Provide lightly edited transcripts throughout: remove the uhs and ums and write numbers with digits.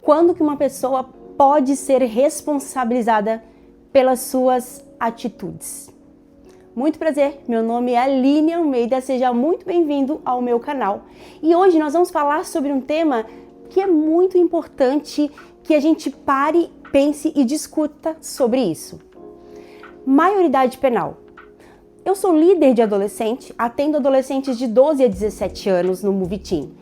Quando que uma pessoa pode ser responsabilizada pelas suas atitudes? Muito prazer, meu nome é Aline Almeida, seja muito bem-vindo ao meu canal. E hoje nós vamos falar sobre um tema que é muito importante que a gente pare, pense e discuta sobre isso. Maioridade penal. Eu sou líder de adolescente, atendo adolescentes de 12 a 17 anos no Movitim.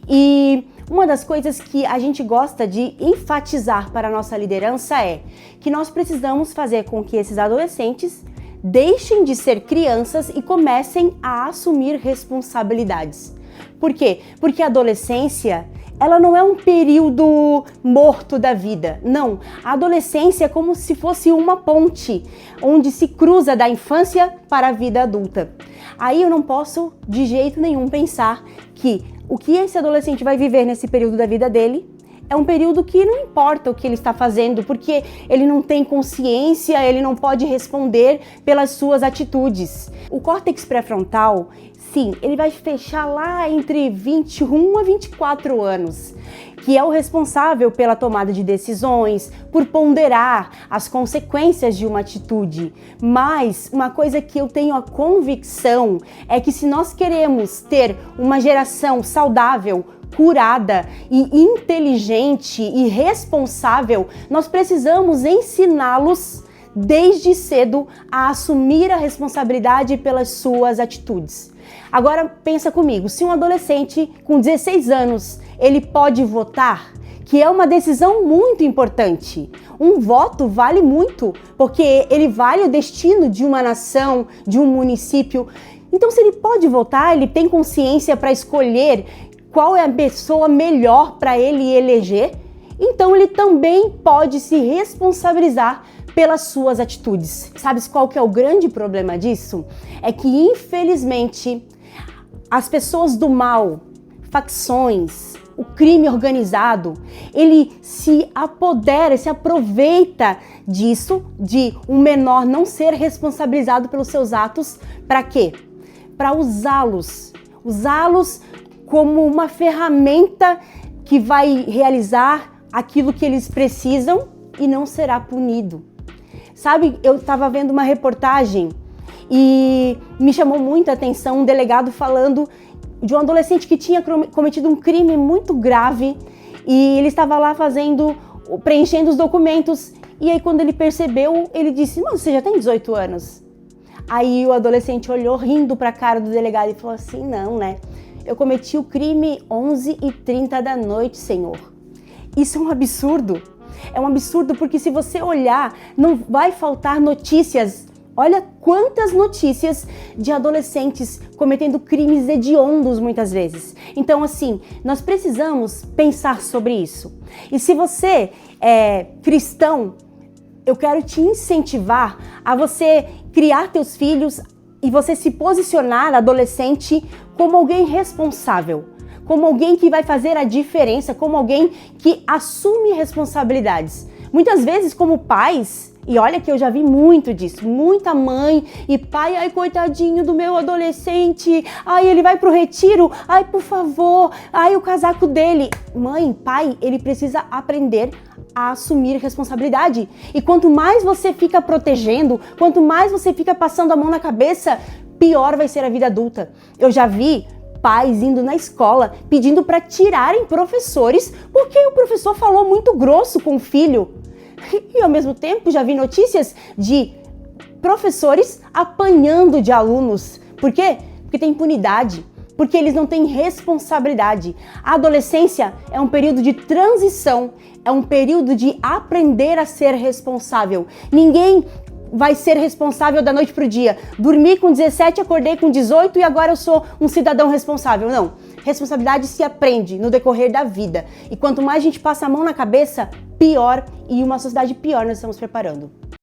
E uma das coisas que a gente gosta de enfatizar para a nossa liderança é que nós precisamos fazer com que esses adolescentes deixem de ser crianças e comecem a assumir responsabilidades. Por quê? Porque a adolescência, ela não é um período morto da vida. Não, a adolescência é como se fosse uma ponte, onde se cruza da infância para a vida adulta. Aí eu não posso de jeito nenhum pensar que o que esse adolescente vai viver nesse período da vida dele é um período que não importa o que ele está fazendo, porque ele não tem consciência, ele não pode responder pelas suas atitudes. O córtex pré-frontal, sim, ele vai fechar lá entre 21 a 24 anos, que é o responsável pela tomada de decisões, por ponderar as consequências de uma atitude. Mas uma coisa que eu tenho a convicção é que se nós queremos ter uma geração saudável, curada e inteligente e responsável, nós precisamos ensiná-los desde cedo a assumir a responsabilidade pelas suas atitudes. Agora pensa comigo, se um adolescente com 16 anos, ele pode votar, que é uma decisão muito importante. Um voto vale muito, porque ele vale o destino de uma nação, de um município. Então, se ele pode votar, ele tem consciência para escolher qual é a pessoa melhor para ele eleger, então ele também pode se responsabilizar pelas suas atitudes. Sabe qual que é o grande problema disso? É que, infelizmente, as pessoas do mal, facções, o crime organizado, ele se apodera, se aproveita disso, de um menor não ser responsabilizado pelos seus atos, para quê? Para usá-los como uma ferramenta que vai realizar aquilo que eles precisam e não será punido. Sabe, eu estava vendo uma reportagem e me chamou muita atenção um delegado falando de um adolescente que tinha cometido um crime muito grave e ele estava lá preenchendo os documentos e aí quando ele percebeu, ele disse, mas você já tem 18 anos? Aí o adolescente olhou rindo para a cara do delegado e falou assim, não, né? Eu cometi o crime 11h30 da noite, senhor. Isso é um absurdo. É um absurdo porque se você olhar, não vai faltar notícias. Olha quantas notícias de adolescentes cometendo crimes hediondos muitas vezes. Então, assim, nós precisamos pensar sobre isso. E se você é cristão, eu quero te incentivar a você criar teus filhos e você se posicionar, adolescente, como alguém responsável, como alguém que vai fazer a diferença, como alguém que assume responsabilidades. Muitas vezes como pais, e olha que eu já vi muito disso, muita mãe e pai, ai coitadinho do meu adolescente, ai ele vai pro retiro, ai por favor, ai o casaco dele. Mãe, pai, ele precisa aprender a assumir responsabilidade. E quanto mais você fica protegendo, quanto mais você fica passando a mão na cabeça, pior vai ser a vida adulta. Eu já vi pais indo na escola pedindo para tirarem professores porque o professor falou muito grosso com o filho. E ao mesmo tempo já vi notícias de professores apanhando de alunos. Por quê? Porque tem impunidade. Porque eles não têm responsabilidade. A adolescência é um período de transição, é um período de aprender a ser responsável. Ninguém vai ser responsável da noite para o dia. Dormi com 17, acordei com 18 e agora eu sou um cidadão responsável. Não. Responsabilidade se aprende no decorrer da vida. E quanto mais a gente passa a mão na cabeça, pior e uma sociedade pior nós estamos preparando.